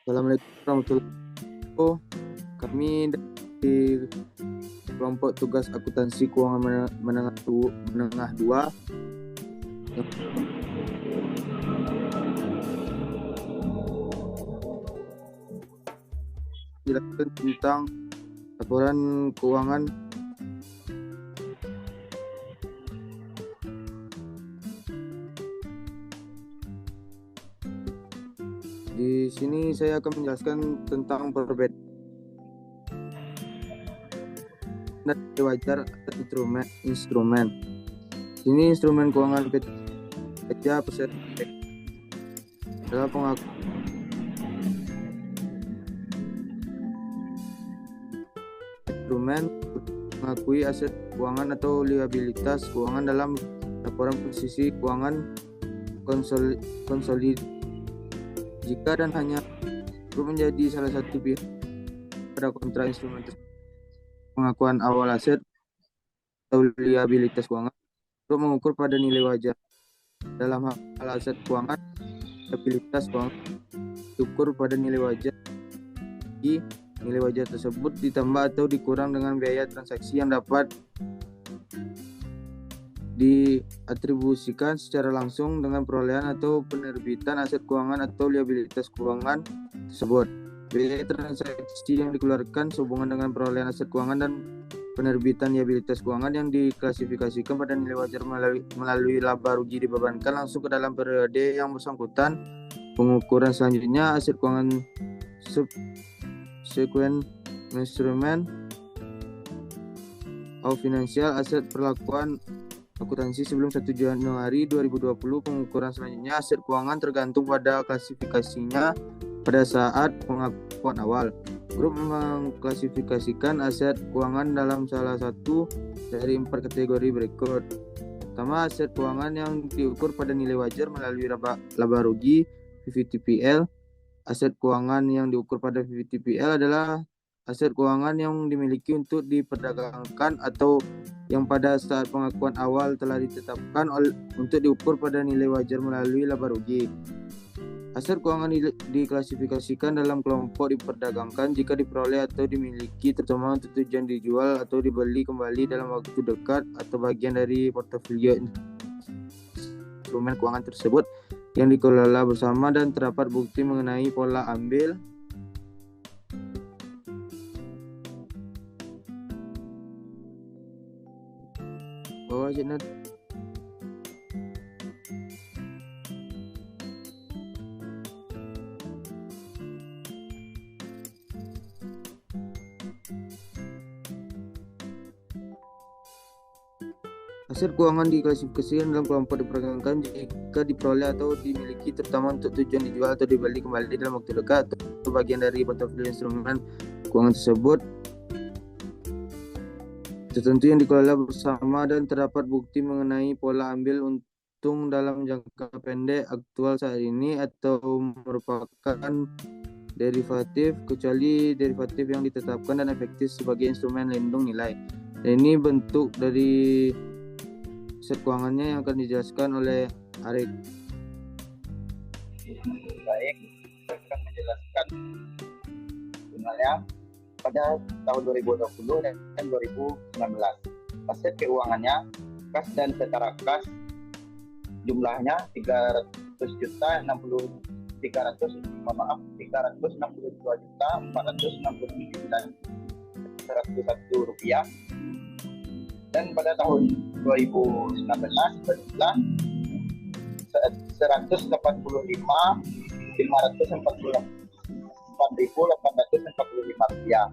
Assalamualaikum warahmatullahi wabarakatuh. Kami dari kelompok tugas akuntansi keuangan menengah 2 yang menjelaskan tentang laporan keuangan. Di sini saya akan menjelaskan tentang perbedaan dan wajar instrumen. Ini instrumen keuangan PT Persero adalah instrumen mengakui aset keuangan atau liabilitas keuangan dalam laporan posisi keuangan konsolid jika dan hanya grup menjadi salah satu pihak pada kontrak instrumen tersebut. Pengakuan awal aset atau liabilitas keuangan untuk mengukur pada nilai wajar. Dalam hal aset keuangan, liabilitas keuangan diukur pada nilai wajar. Nilai wajar tersebut ditambah atau dikurang dengan biaya transaksi yang dapat diatribusikan secara langsung dengan perolehan atau penerbitan aset keuangan atau liabilitas keuangan tersebut. Biaya transaksi yang dikeluarkan sehubungan dengan perolehan aset keuangan dan penerbitan liabilitas keuangan yang diklasifikasikan pada nilai wajar melalui laba rugi dibebankan langsung ke dalam periode yang bersangkutan. Pengukuran selanjutnya aset keuangan subsequent instrument of financial aset perlakuan akuntansi sebelum 1 Januari 2020. Pengukuran selanjutnya aset keuangan tergantung pada klasifikasinya pada saat pengakuan awal. Grup mengklasifikasikan aset keuangan dalam salah satu dari 4 kategori berikut. Pertama, aset keuangan yang diukur pada nilai wajar melalui laba rugi VVTPL. Aset keuangan yang diukur pada VVTPL adalah aset keuangan yang dimiliki untuk diperdagangkan atau yang pada saat pengakuan awal telah ditetapkan untuk diukur pada nilai wajar melalui laba rugi. Aset keuangan diklasifikasikan dalam kelompok diperdagangkan jika diperoleh atau dimiliki terutama untuk tujuan dijual atau dibeli kembali dalam waktu dekat atau bagian dari portofolio instrumen keuangan tersebut yang dikelola bersama dan terdapat bukti mengenai pola ambil aset keuangan diklasifikasikan dalam kelompok diperdagangkan jika diperoleh atau dimiliki terutama untuk tujuan dijual atau dibeli kembali dalam waktu dekat atau bagian dari portofolio instrumen keuangan tersebut tertentu yang dikelola bersama dan terdapat bukti mengenai pola ambil untung dalam jangka pendek aktual saat ini atau merupakan derivatif kecuali derivatif yang ditetapkan dan efektif sebagai instrumen lindung nilai. Dan ini bentuk dari aset keuangannya yang akan dijelaskan oleh Arik. Baik, saya akan menjelaskan sebenarnya pada tahun 2020 dan 2019 aset keuangannya kas dan setara kas jumlahnya 362.469.101 rupiah, dan pada tahun 2019 berjumlah 145.544.845 rupiah.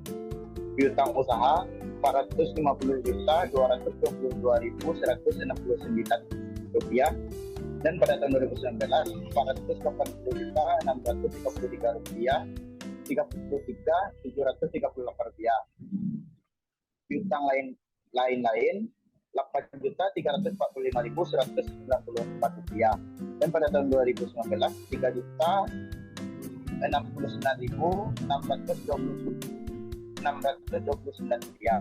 Piutang usaha 450.222.169 rupiah, dan pada tahun 2019 480.633 rupiah 33.738 rupiah. Piutang lain-lain 8.345.194 rupiah, dan pada tahun 2019 3.069.629 rupiah.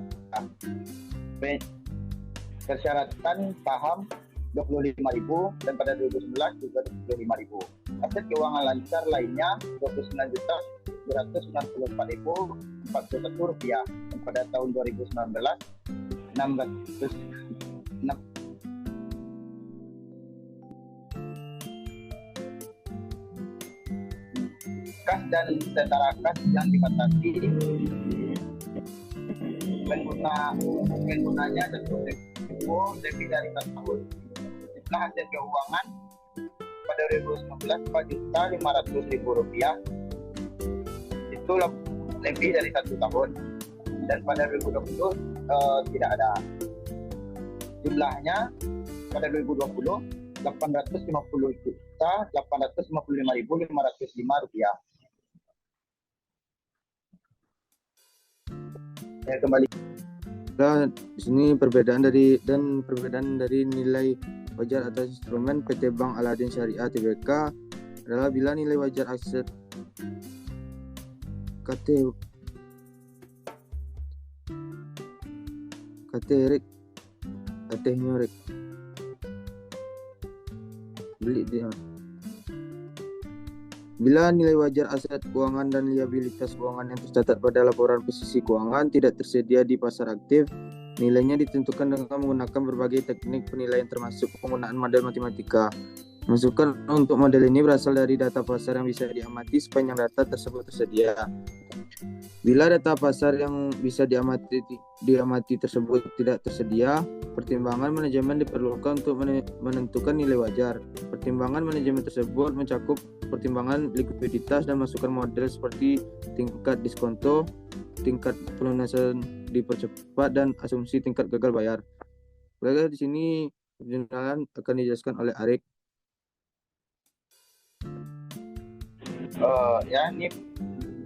Persyaratan paham 25.000 dan pada 2019 juga 25.000. Aset keuangan lancar lainnya Rp29.294.041 dan pada tahun 2019 600 kas dan setara kas yang dibatasi penggunanya jatuh tempo lebih dari 1 tahun. Jumlah hasil keuangan pada 2019 Rp4.500.000 itu lebih dari 1 tahun, dan pada 2020 tidak ada. Jumlahnya pada 2020 Rp850.855.505. Kembali. Nah, di sini perbedaan dari nilai wajar atas instrumen PT Bank Aladin Syariah Tbk adalah bila nilai wajar aset KT nyorek beli dia. Bila nilai wajar aset keuangan dan liabilitas keuangan yang tercatat pada laporan posisi keuangan tidak tersedia di pasar aktif, nilainya ditentukan dengan menggunakan berbagai teknik penilaian termasuk penggunaan model matematika. Masukan untuk model ini berasal dari data pasar yang bisa diamati sepanjang data tersebut tersedia. Bila data pasar yang bisa diamati tersebut tidak tersedia, pertimbangan manajemen diperlukan untuk menentukan nilai wajar. Pertimbangan manajemen tersebut mencakup pertimbangan likuiditas dan masukan model seperti tingkat diskonto, tingkat pelunasan dipercepat, dan asumsi tingkat gagal bayar. Di sini perjalanan akan dijelaskan oleh Arik. Ini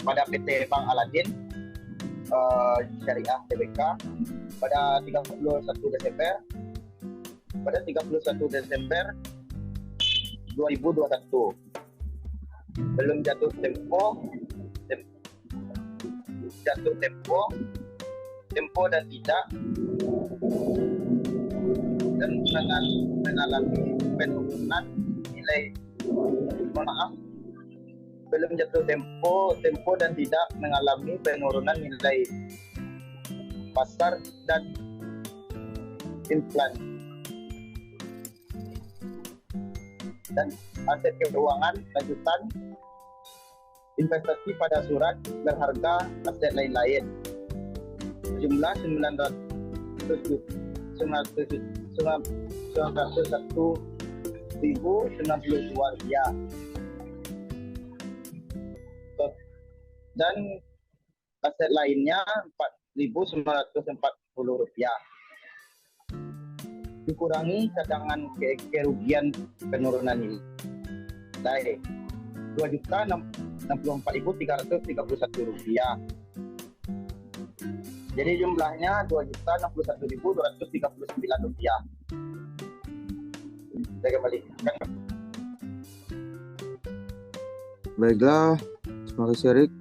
pada PT Bank Aladin Syariah Tbk pada 31 Desember 2021 belum jatuh tempo dan tidak, dan mengalami penurunan nilai belum jatuh tempo dan tidak mengalami penurunan nilai pasar dan inflasi, dan aset keuangan lanjutan investasi pada surat berharga aset lain-lain jumlah Rp901.092 dan aset lainnya Rp4.940, dikurangi cadangan kerugian penurunan nilai Rp2.064.331. Jadi jumlahnya Rp2.061.239. Saya kembalikan. Baiklah, terima kasih Arik.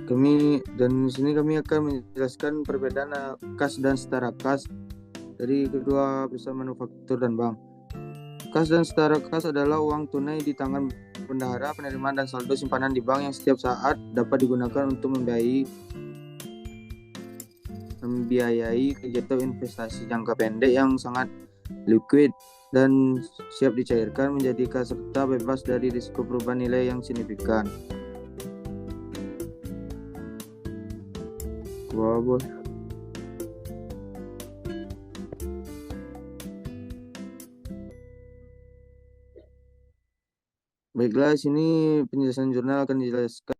Di sini kami akan menjelaskan perbedaan kas dan setara kas dari kedua perusahaan manufaktur dan bank. Kas dan setara kas adalah uang tunai di tangan bendahara, penerimaan dan saldo simpanan di bank yang setiap saat dapat digunakan untuk membiayai kegiatan investasi jangka pendek yang sangat liquid dan siap dicairkan, menjadi kas serta bebas dari risiko perubahan nilai yang signifikan. Wow. Baiklah, sini penjelasan jurnal akan dijelaskan.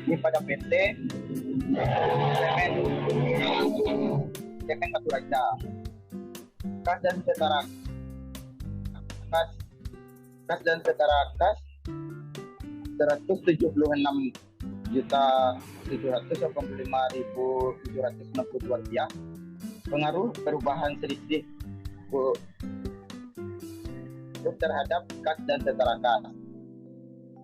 Ini pada PT Semen Batu Raja. Kas dan setara kas Rp176.785.762. Pengaruh perubahan selisih terhadap kas dan setara kas.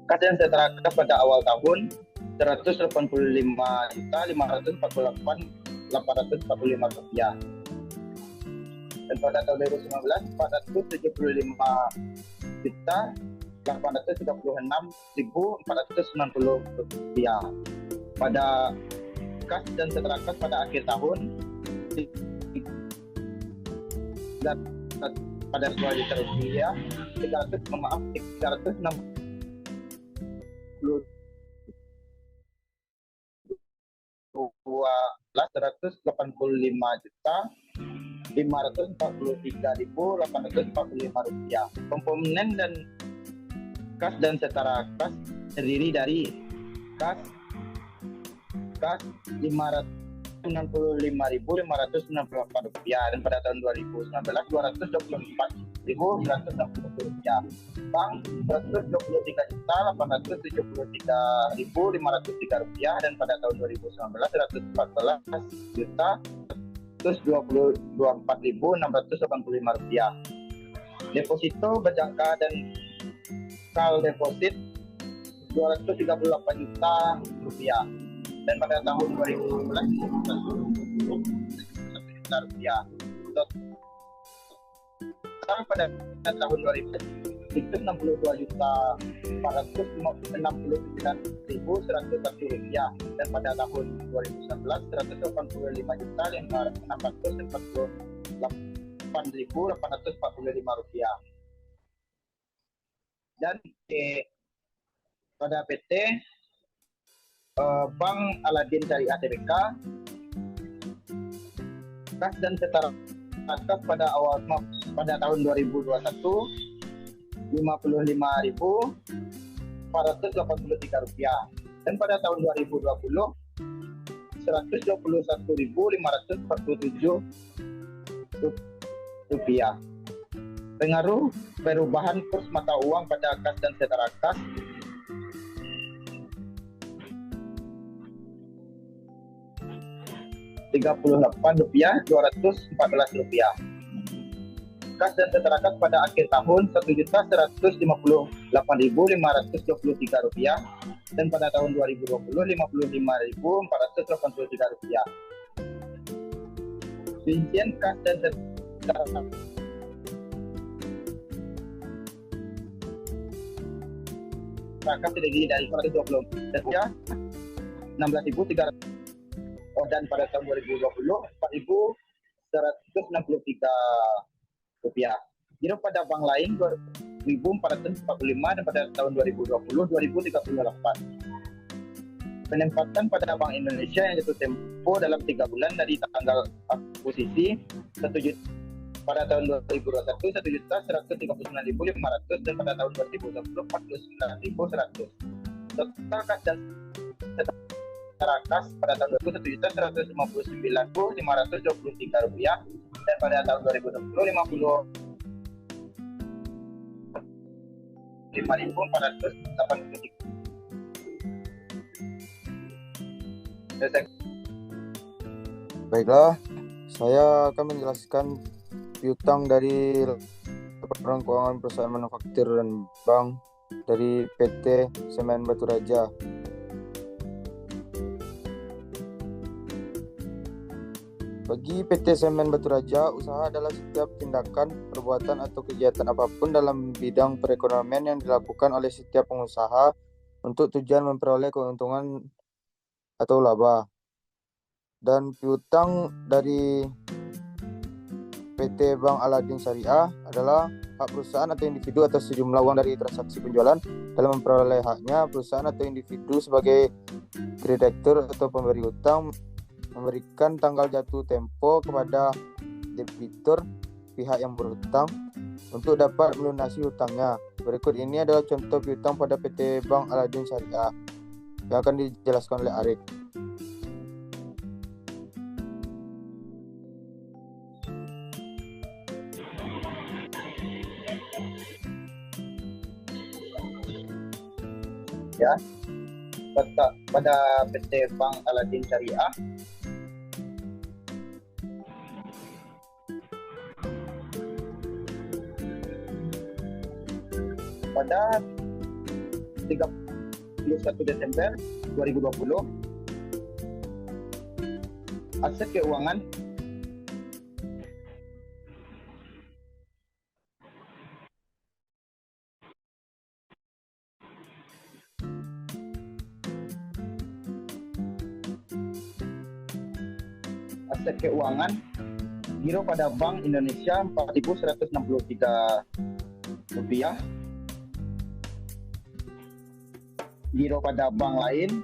Kas dan setara kas pada awal tahun Rp185.548.845. Dan pada tahun 2019 475 juta 836.490 rupiah. Pada kas dan setara kas pada akhir tahun pada 2 juta rupiah 360 12.585.845 rupiah. Komponen dan kas dan setara kas terdiri dari kas 565.598 rupiah dan pada tahun 2019 224.160 rupiah. Bank 123.873.503 rupiah dan pada tahun 2019 114.124.685 rupiah. Deposito berjangka dan kal deposit 238 juta rupiah dan pada tahun 2019 1 juta rupiah. Total pada tahun 2020 itu 62.469.101 rupiah dan pada tahun 2019 185.648.845 rupiah. Dan pada PT Bank Aladin Syariah Tbk, kas dan setara kas pada tahun 2021 55.483 rupiah dan pada tahun 2020 121.547 rupiah. Pengaruh perubahan kurs mata uang pada kas dan setara kas Rp38.214. Kas dan setara kas pada akhir tahun Rp1.158.523 dan pada tahun 2020 Rp55.483. Rincian kas dan setara kas terdiri dari 120 rupiah 16.300 dan pada tahun 2020 4.163 rupiah. Giro pada bank lain 2.445 dan pada tahun 2020 2.038. Penempatan pada Bank Indonesia yang jatuh tempo dalam 3 bulan dari tanggal akuisisi pada tahun 2021 1.139.500 dan pada tahun 2020 49.100. Total kas dan setara kas pada tahun 2021 1.159.523 rupiah dan pada tahun 2020 55.483. Baiklah, saya akan menjelaskan piutang dari laporan keuangan perusahaan manufaktur dan bank dari PT Semen Batu Raja. Bagi PT Semen Batu Raja, usaha adalah setiap tindakan, perbuatan atau kegiatan apapun dalam bidang perekonomian yang dilakukan oleh setiap pengusaha untuk tujuan memperoleh keuntungan atau laba. Dan piutang dari PT Bank Aladin Syariah adalah hak perusahaan atau individu atas sejumlah uang dari transaksi penjualan dalam memperoleh haknya. Perusahaan atau individu sebagai kreditur atau pemberi utang memberikan tanggal jatuh tempo kepada debitur pihak yang berhutang untuk dapat melunasi hutangnya. Berikut ini adalah contoh piutang pada PT Bank Aladin Syariah yang akan dijelaskan oleh Arif. Ya, pada PT Bank Aladin Syariah pada 31 Desember 2020 aset keuangan aset keuangan, giro pada Bank Indonesia Rp4.163, giro pada bank lain,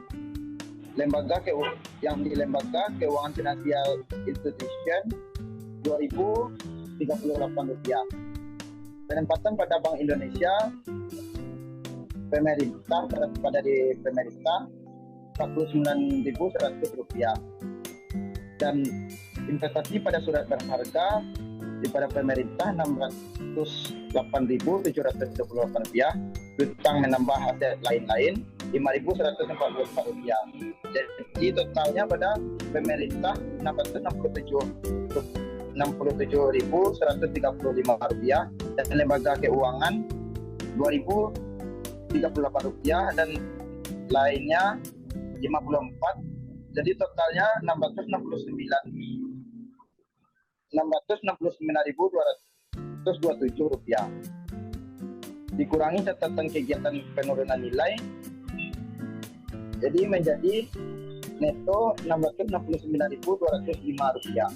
yang di lembaga keuangan finansial institution Rp2.038. Penempatan pada Bank Indonesia pemerintah pada di pemerintah Rp49.100, dan investasi pada surat berharga pada pemerintah Rp608.728, utang menambah aset lain-lain Rp5.144. Jadi totalnya pada pemerintah Rp67.135 dan lembaga keuangan Rp2.038 dan lainnya 54. Jadi totalnya 669.227 rupiah. Dikurangi catatan kegiatan penurunan nilai, jadi menjadi neto 669.205 rupiah.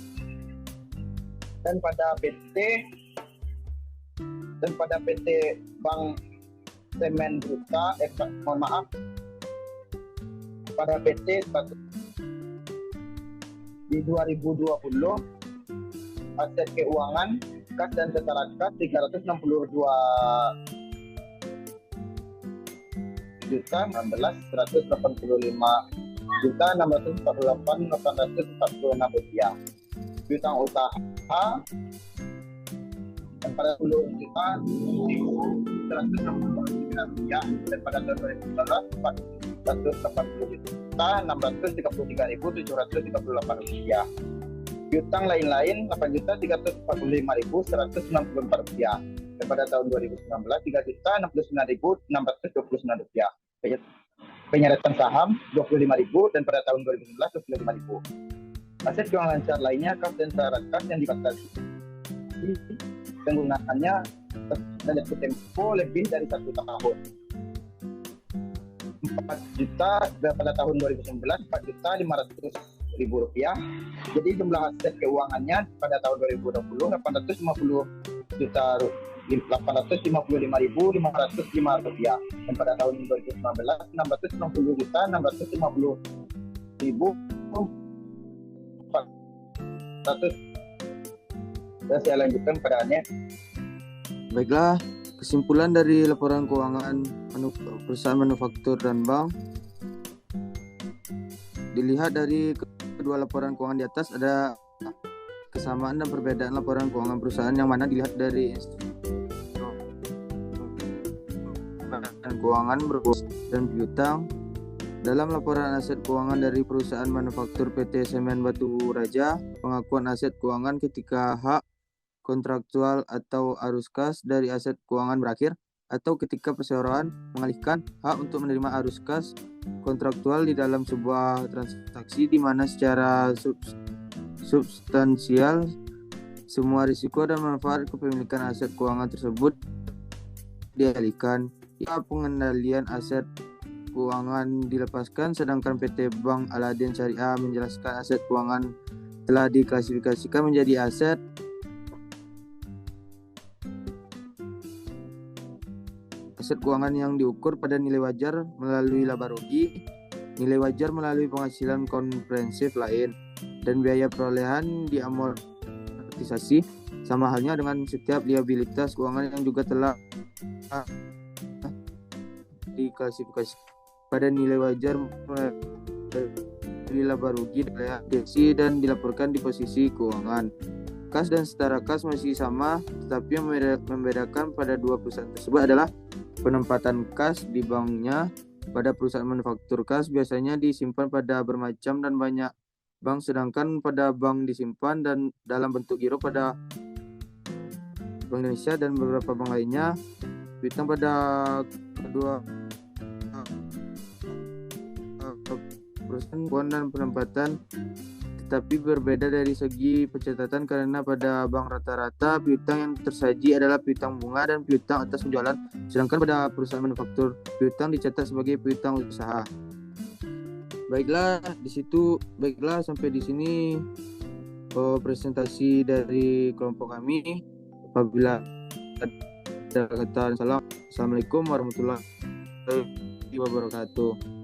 Dan pada PT Bank Semen Bruta, pada PT di 2020 aset keuangan kas dan setara kas 362.185.648.846 rupiah. Piutang usaha 40.169 rupiah, dan pada tahun 2019 480.633.738 rupiah. Piutang lain-lain 8.345.164 rupiah, dan pada tahun 2019 3.069.629 rupiah. Penyerapan saham 25.000, dan pada tahun 2019 25.000. Aset keuangan lancar lainnya kas dan syarat kas yang dibatasi penggunaannya terhadap tempo lebih dari 1 tahun. 4 juta pada tahun 2019 4.500.000 rupiah. Jadi jumlah aset keuangannya pada tahun 2020 855.505 rupiah, dan pada tahun 2019 660.650.400. Dan saya lanjutkan keadaannya. Baiklah, kesimpulan dari laporan keuangan perusahaan manufaktur dan bank. Dilihat dari kedua laporan keuangan di atas, ada kesamaan dan perbedaan laporan keuangan perusahaan yang mana dilihat dari keuangan dan piutang. Dalam laporan aset keuangan dari perusahaan manufaktur PT Semen Batu Raja, pengakuan aset keuangan ketika hak kontraktual atau arus kas dari aset keuangan berakhir, atau ketika perseroan mengalihkan hak untuk menerima arus kas kontraktual di dalam sebuah transaksi di mana secara substansial semua risiko dan manfaat kepemilikan aset keuangan tersebut dialihkan. Pengendalian aset keuangan dilepaskan, sedangkan PT Bank Aladin Syariah menjelaskan aset keuangan telah diklasifikasikan menjadi aset keuangan yang diukur pada nilai wajar melalui laba rugi, nilai wajar melalui penghasilan komprehensif lain, dan biaya perolehan diamortisasi, sama halnya dengan setiap liabilitas keuangan yang juga telah diklasifikasi pada nilai wajar melalui laba rugi dan dilaporkan di posisi keuangan. Kas dan setara kas masih sama, tetapi yang membedakan pada dua perusahaan tersebut adalah penempatan kas di banknya. Pada perusahaan manufaktur kas biasanya disimpan pada bermacam dan banyak bank, sedangkan pada bank disimpan dan dalam bentuk giro pada Bank Indonesia dan beberapa bank lainnya. Piutang pada kedua perusahaan dan penempatan tetapi berbeda dari segi pencatatan, karena pada bank rata-rata piutang yang tersaji adalah piutang bunga dan piutang atas penjualan, sedangkan pada perusahaan manufaktur piutang dicatat sebagai piutang usaha. Baiklah sampai di sini presentasi dari kelompok kami. Apabila ada kata salam, Assalamualaikum warahmatullahi wabarakatuh.